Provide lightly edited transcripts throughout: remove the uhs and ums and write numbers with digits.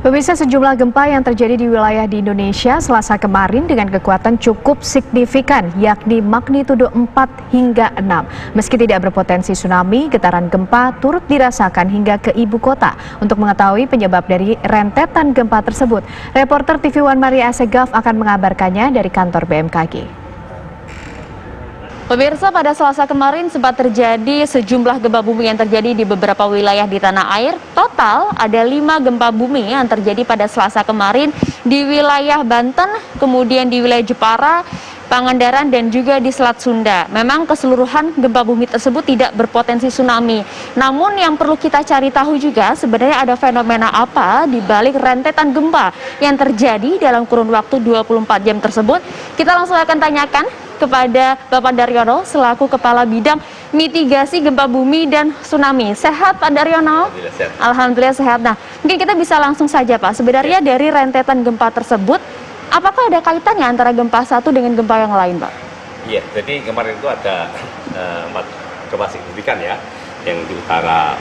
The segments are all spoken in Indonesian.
Pemirsa, sejumlah gempa yang terjadi di wilayah di Indonesia Selasa kemarin dengan kekuatan cukup signifikan, yakni magnitudo 4 hingga 6. Meski tidak berpotensi tsunami, getaran gempa turut dirasakan hingga ke ibu kota. Untuk mengetahui penyebab dari rentetan gempa tersebut, reporter TV One Maria Asegaf akan mengabarkannya dari kantor BMKG. Pemirsa, pada Selasa kemarin sempat terjadi sejumlah gempa bumi yang terjadi di beberapa wilayah di tanah air. Total ada 5 gempa bumi yang terjadi pada Selasa kemarin di wilayah Banten, kemudian di wilayah Jepara, Pangandaran, dan juga di Selat Sunda. Memang keseluruhan gempa bumi tersebut tidak berpotensi tsunami. Namun yang perlu kita cari tahu juga sebenarnya ada fenomena apa di balik rentetan gempa yang terjadi dalam kurun waktu 24 jam tersebut. Kita langsung akan tanyakan kepada Bapak Daryono selaku Kepala Bidang Mitigasi Gempa Bumi dan Tsunami. Sehat Pak Daryono? Alhamdulillah sehat. Nah, mungkin kita bisa langsung saja Pak. Sebenarnya dari rentetan gempa tersebut, apakah ada kaitannya antara gempa satu dengan gempa yang lain Pak? Iya, jadi kemarin itu ada 4 gempa signifikan ya, yang di utara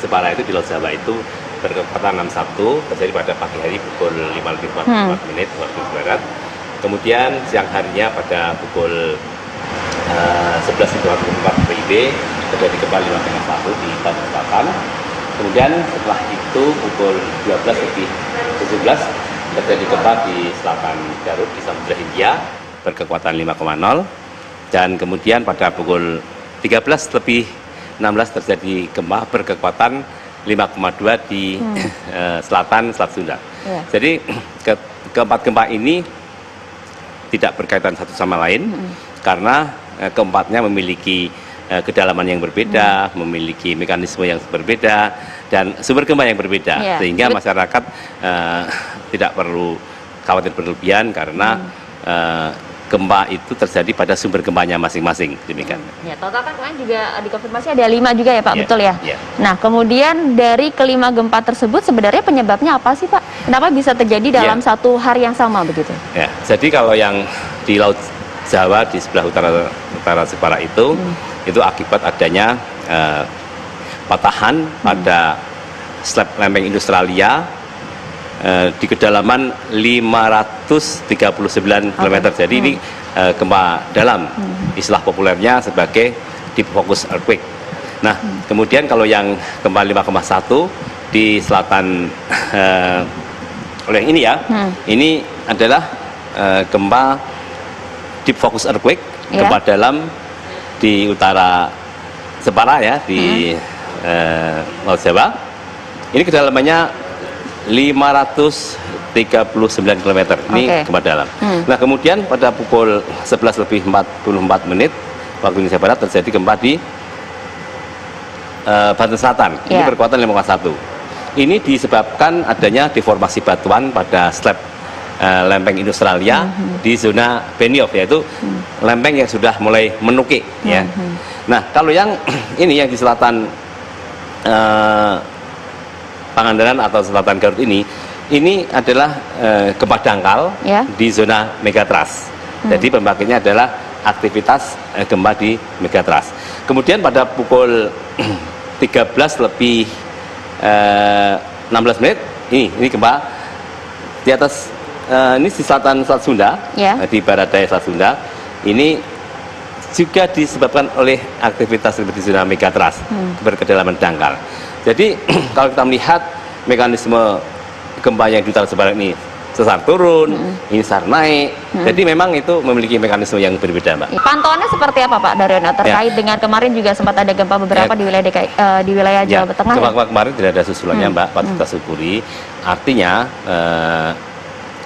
Jepara itu di Laut Jawa itu berkekuatan 6,1 terjadi pada pagi hari pukul 5:44 waktu barat. Kemudian siang harinya pada pukul 11:24 WIB terjadi gempa 5,1 di Banten Selatan. Kemudian setelah itu pukul 12:17 terjadi gempa di selatan Garut di Samudra Hindia berkekuatan 5,0. Dan kemudian pada pukul 13:16 terjadi gempa berkekuatan 5,2 di selatan Selat Sunda. Jadi keempat gempa ini tidak berkaitan satu sama lain karena keempatnya memiliki kedalaman yang berbeda, memiliki mekanisme yang berbeda dan sumber gempa yang berbeda, sehingga masyarakat tidak perlu khawatir berlebihan karena gempa itu terjadi pada sumber gempanya masing-masing, demikian. Ya, total kan kemarin juga dikonfirmasi ada 5 juga ya Pak, betul ya? Nah, kemudian dari kelima gempa tersebut sebenarnya penyebabnya apa sih Pak? Kenapa bisa terjadi dalam satu hari yang sama begitu? Ya, jadi kalau yang di Laut Jawa di sebelah utara Jepara itu akibat adanya patahan pada slab lempeng Australia di kedalaman 539 km. Jadi ini gempa dalam, istilah populernya sebagai deep focus earthquake. Nah, kemudian kalau yang gempa 5,1 di selatan oleh ini ya, ini adalah gempa deep focus earthquake, gempa dalam di utara Jepara ya, di Laut Jawa. Ini kedalamannya 539 km. Ini gempa dalam. Nah, kemudian pada pukul 11:44 waktu Indonesia Barat terjadi gempa di Banten Selatan. Ini berkekuatan 5,1. Ini disebabkan adanya deformasi batuan pada slab lempeng Australia di zona Benioff, yaitu lempeng yang sudah mulai menukik ya. Nah, kalau yang ini yang di selatan Pangandaran atau selatan Garut ini adalah gempa dangkal di zona megatrust. Jadi pembangkitnya adalah aktivitas gempa di megatrust. Kemudian pada pukul 13:16 ini gempa di atas ini di selatan Selat Sunda, di barat daya Selat Sunda. Ini juga disebabkan oleh aktivitas di zona megatrust berkedalaman dangkal. Jadi kalau kita melihat mekanisme gempa yang di utara Jepara ini sesar turun, ini sesar naik. Jadi memang itu memiliki mekanisme yang berbeda, Mbak. Pantauannya seperti apa, Pak Daryono, terkait dengan kemarin juga sempat ada gempa beberapa di wilayah di wilayah Jawa Tengah? Gempa kemarin tidak ada susulannya, Mbak. Patut kita syukuri. Artinya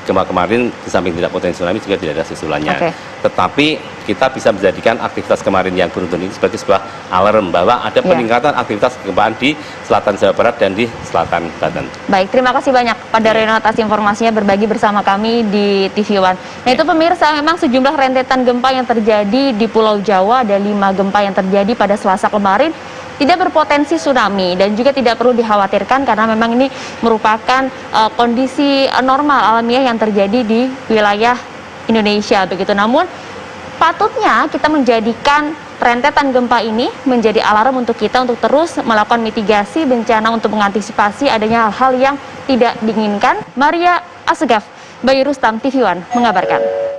gempa kemarin di samping tidak potensi tsunami juga tidak ada susulannya. Tetapi kita bisa menjadikan aktivitas kemarin yang beruntun ini sebagai sebuah alarm bahwa ada peningkatan aktivitas kegempaan di selatan Jawa Barat dan di selatan Banten. Baik, terima kasih banyak Pak Daryono atas informasinya berbagi bersama kami di TV One. Nah, itu pemirsa, memang sejumlah rentetan gempa yang terjadi di Pulau Jawa, ada 5 gempa yang terjadi pada Selasa kemarin tidak berpotensi tsunami dan juga tidak perlu dikhawatirkan karena memang ini merupakan kondisi normal alamiah yang terjadi di wilayah Indonesia begitu. Namun patutnya kita menjadikan rentetan gempa ini menjadi alarm untuk kita untuk terus melakukan mitigasi bencana untuk mengantisipasi adanya hal-hal yang tidak diinginkan. Maria Asegaf, Bayu Rustam, TV One mengabarkan.